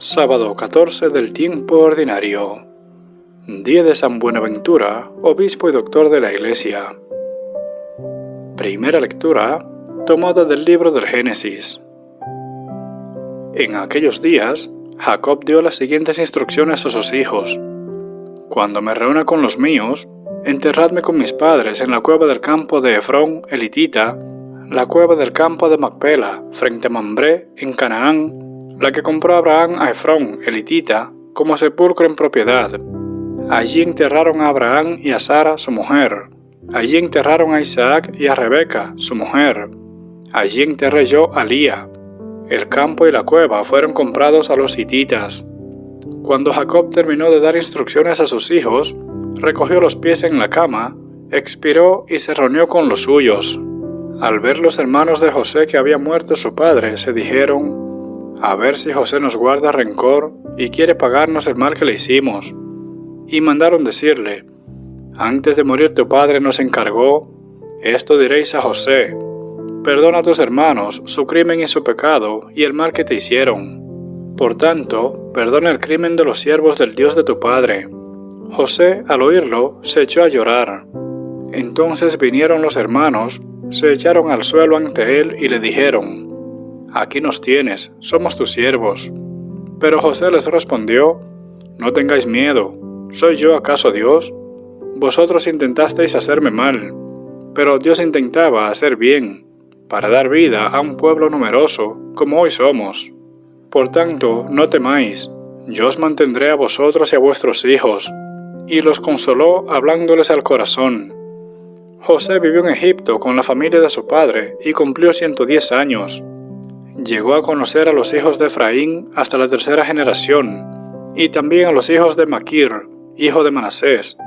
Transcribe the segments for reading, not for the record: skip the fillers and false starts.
Sábado 14 del tiempo ordinario. Día de San Buenaventura, obispo y doctor de la Iglesia. Primera lectura, tomada del libro del Génesis. En aquellos días, Jacob dio las siguientes instrucciones a sus hijos. Cuando me reúna con los míos, enterradme con mis padres en la cueva del campo de Efrón, elitita, la cueva del campo de Macpela, frente a Mambré, en Canaán, la que compró Abraham a Efrón, elitita, como sepulcro en propiedad. Allí enterraron a Abraham y a Sara, su mujer. Allí enterraron a Isaac y a Rebeca, su mujer. Allí enterré yo a Lía. El campo y la cueva fueron comprados a los hititas. Cuando Jacob terminó de dar instrucciones a sus hijos, recogió los pies en la cama, expiró y se reunió con los suyos. Al ver los hermanos de José que había muerto su padre, se dijeron: a ver si José nos guarda rencor y quiere pagarnos el mal que le hicimos. Y mandaron decirle: antes de morir tu padre nos encargó, esto diréis a José: perdona a tus hermanos su crimen y su pecado y el mal que te hicieron. Por tanto, perdona el crimen de los siervos del Dios de tu padre. José, al oírlo, se echó a llorar. Entonces vinieron los hermanos, se echaron al suelo ante él y le dijeron: aquí nos tienes, somos tus siervos. Pero José les respondió: no tengáis miedo, ¿soy yo acaso Dios? Vosotros intentasteis hacerme mal, pero Dios intentaba hacer bien, para dar vida a un pueblo numeroso, como hoy somos. Por tanto, no temáis, yo os mantendré a vosotros y a vuestros hijos. Y los consoló hablándoles al corazón. José vivió en Egipto con la familia de su padre y cumplió 110 años. Llegó a conocer a los hijos de Efraín hasta la tercera generación, y también a los hijos de Maquir, hijo de Manasés.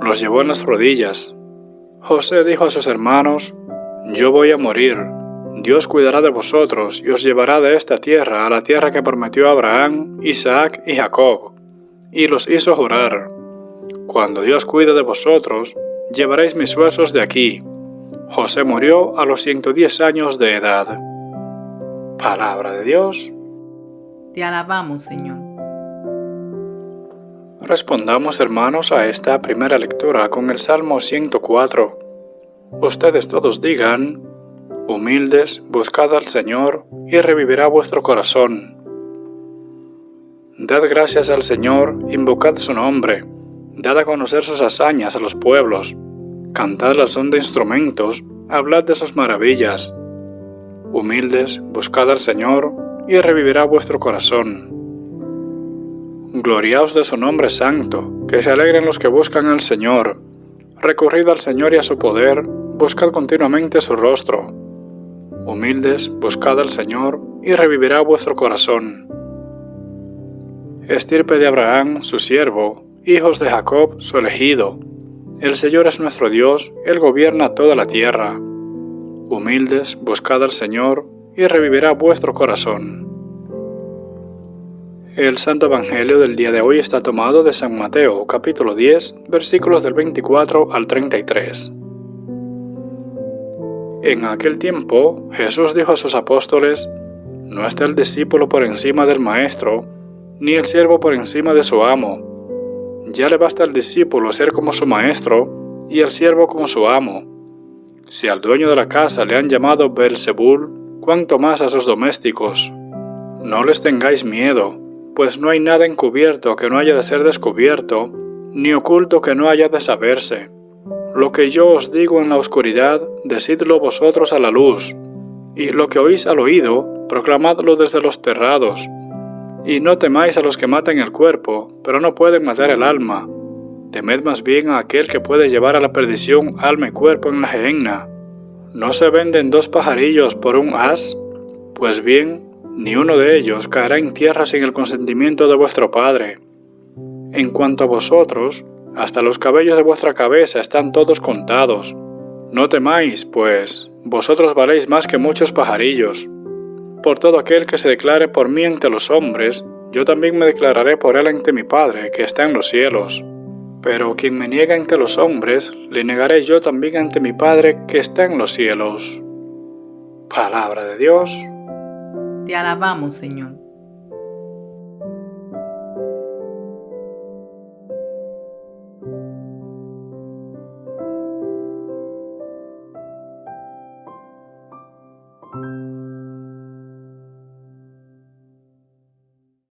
Los llevó en las rodillas. José dijo a sus hermanos: yo voy a morir. Dios cuidará de vosotros y os llevará de esta tierra a la tierra que prometió a Abraham, Isaac y Jacob. Y los hizo jurar: cuando Dios cuide de vosotros, llevaréis mis huesos de aquí. José murió a los 110 años de edad. Palabra de Dios. Te alabamos, Señor. Respondamos, hermanos, a esta primera lectura con el Salmo 104. Ustedes todos digan: humildes, buscad al Señor, y revivirá vuestro corazón. Dad gracias al Señor, invocad su nombre, dad a conocer sus hazañas a los pueblos, cantad al son de instrumentos, hablad de sus maravillas. Humildes, buscad al Señor, y revivirá vuestro corazón. Gloriaos de su nombre santo, que se alegren los que buscan al Señor. Recurrid al Señor y a su poder, buscad continuamente su rostro. Humildes, buscad al Señor, y revivirá vuestro corazón. Estirpe de Abraham, su siervo, hijos de Jacob, su elegido. El Señor es nuestro Dios, Él gobierna toda la tierra. Humildes, buscad al Señor, y revivirá vuestro corazón. El Santo Evangelio del día de hoy está tomado de San Mateo, capítulo 10, versículos del 24 al 33. En aquel tiempo, Jesús dijo a sus apóstoles: no está el discípulo por encima del maestro, ni el siervo por encima de su amo. Ya le basta al discípulo ser como su maestro, y al siervo como su amo. Si al dueño de la casa le han llamado Beelzebul, cuánto más a sus domésticos. No les tengáis miedo, pues no hay nada encubierto que no haya de ser descubierto, ni oculto que no haya de saberse. Lo que yo os digo en la oscuridad, decidlo vosotros a la luz, y lo que oís al oído, proclamadlo desde los terrados. Y no temáis a los que matan el cuerpo, pero no pueden matar el alma. Temed más bien a aquel que puede llevar a la perdición alma y cuerpo en la gehenna. ¿No se venden 2 pajarillos por un as? Pues bien, ni uno de ellos caerá en tierra sin el consentimiento de vuestro Padre. En cuanto a vosotros, hasta los cabellos de vuestra cabeza están todos contados. No temáis, pues, vosotros valéis más que muchos pajarillos. Por todo aquel que se declare por mí ante los hombres, yo también me declararé por él ante mi Padre, que está en los cielos. Pero quien me niega ante los hombres, le negaré yo también ante mi Padre que está en los cielos. Palabra de Dios. Te alabamos, Señor.